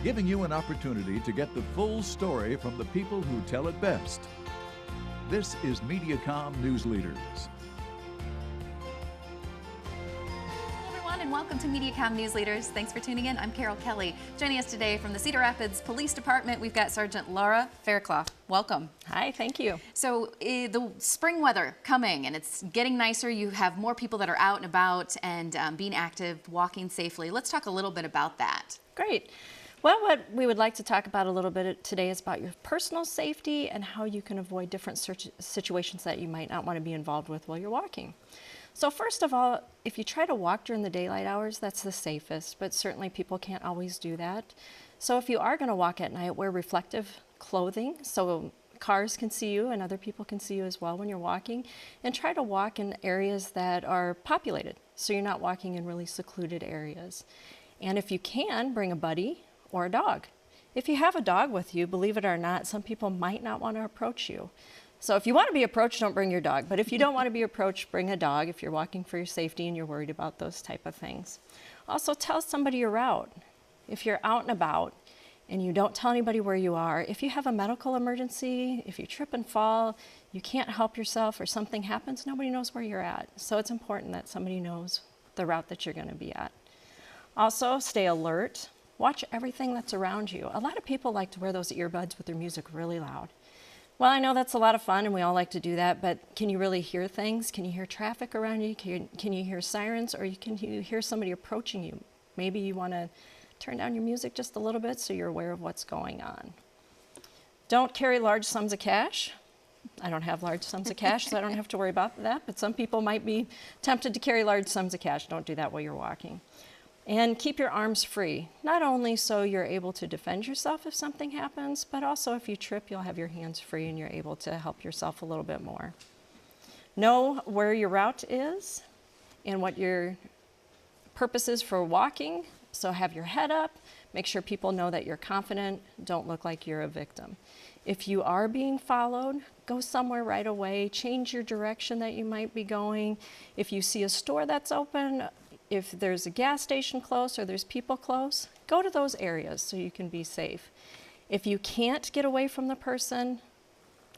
giving you an opportunity to get the full story from the people who tell it best. This is Mediacom News Leaders. And welcome to Mediacom News Leaders. Thanks for tuning in. I'm Carol Kelly. Joining us today from the Cedar Rapids Police Department, we've got Sergeant Laura Faircloth. Welcome. Hi, thank you. So the spring weather coming and it's getting nicer. You have more people that are out and about and being active, walking safely. Let's talk a little bit about that. Great. Well, what we would like to talk about a little bit today is about your personal safety and how you can avoid different situations that you might not want to be involved with while you're walking. So first of all, if you try to walk during the daylight hours, that's the safest, but certainly people can't always do that. So if you are going to walk at night, wear reflective clothing so cars can see you and other people can see you as well when you're walking, and try to walk in areas that are populated so you're not walking in really secluded areas. And if you can, bring a buddy or a dog. If you have a dog with you, believe it or not, some people might not want to approach you. So if you want to be approached, don't bring your dog. But if you don't want to be approached, bring a dog if you're walking for your safety and you're worried about those type of things. Also, tell somebody your route. If you're out and about and you don't tell anybody where you are, if you have a medical emergency, if you trip and fall, you can't help yourself or something happens, nobody knows where you're at. So it's important that somebody knows the route that you're going to be at. Also, stay alert. Watch everything that's around you. A lot of people like to wear those earbuds with their music really loud. Well, I know that's a lot of fun and we all like to do that, but can you really hear things? Can you hear traffic around you? Can you hear sirens, or can you hear somebody approaching you? Maybe you want to turn down your music just a little bit so you're aware of what's going on. Don't carry large sums of cash. I don't have large sums of cash, so I don't have to worry about that, but some people might be tempted to carry large sums of cash. Don't do that while you're walking. And keep your arms free, not only so you're able to defend yourself if something happens, but also if you trip, you'll have your hands free and you're able to help yourself a little bit more. Know where your route is and what your purpose is for walking, so have your head up, make sure people know that you're confident, don't look like you're a victim. If you are being followed, go somewhere right away, change your direction that you might be going. If you see a store that's open, if there's a gas station close or there's people close, go to those areas so you can be safe. If you can't get away from the person,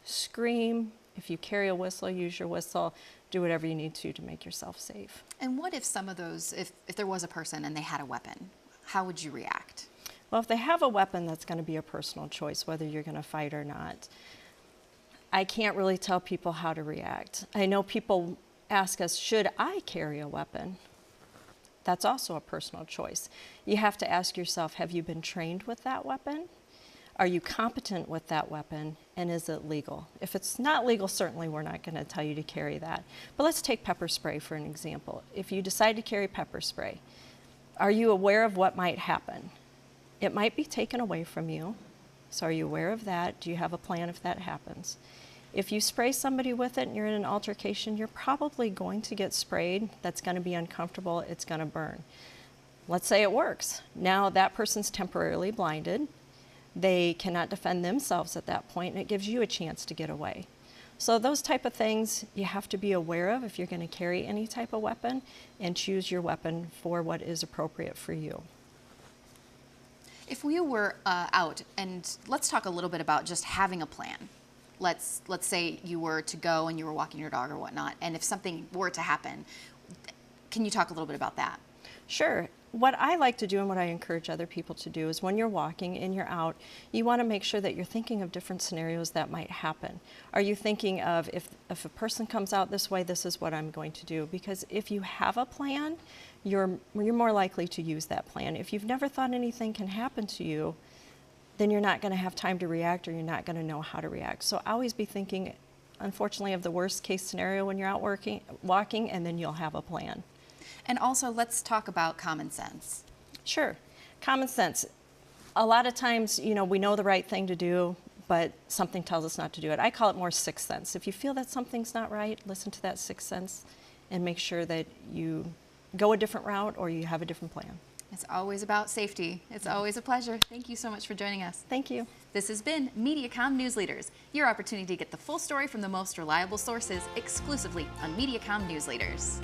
scream. If you carry a whistle, use your whistle. Do whatever you need to make yourself safe. And what if some of those, if there was a person and they had a weapon, how would you react? Well, if they have a weapon, that's going to be a personal choice, whether you're going to fight or not. I can't really tell people how to react. I know people ask us, should I carry a weapon? That's also a personal choice. You have to ask yourself, have you been trained with that weapon? Are you competent with that weapon? And is it legal? If it's not legal, certainly we're not going to tell you to carry that. But let's take pepper spray for an example. If you decide to carry pepper spray, are you aware of what might happen? It might be taken away from you. So are you aware of that? Do you have a plan if that happens? If you spray somebody with it and you're in an altercation, you're probably going to get sprayed. That's going to be uncomfortable. It's going to burn. Let's say it works. Now that person's temporarily blinded. They cannot defend themselves at that point, and it gives you a chance to get away. So those type of things you have to be aware of if you're going to carry any type of weapon, and choose your weapon for what is appropriate for you. If we were out, and let's talk a little bit about just having a plan. Let's say you were to go and you were walking your dog or whatnot, and if something were to happen, can you talk a little bit about that? Sure. What I like to do and what I encourage other people to do is when you're walking and you're out, you want to make sure that you're thinking of different scenarios that might happen. Are you thinking of if a person comes out this way, this is what I'm going to do? Because if you have a plan, you're more likely to use that plan. If you've never thought anything can happen to you, then you're not going to have time to react, or you're not going to know how to react. So always be thinking, unfortunately, of the worst case scenario when you're out walking, and then you'll have a plan. And also, let's talk about common sense. Sure. Common sense. A lot of times, we know the right thing to do, but something tells us not to do it. I call it more sixth sense. If you feel that something's not right, listen to that sixth sense and make sure that you go a different route or you have a different plan. It's always about safety. It's always a pleasure. Thank you so much for joining us. Thank you. This has been Mediacom News Leaders, your opportunity to get the full story from the most reliable sources exclusively on Mediacom News Leaders.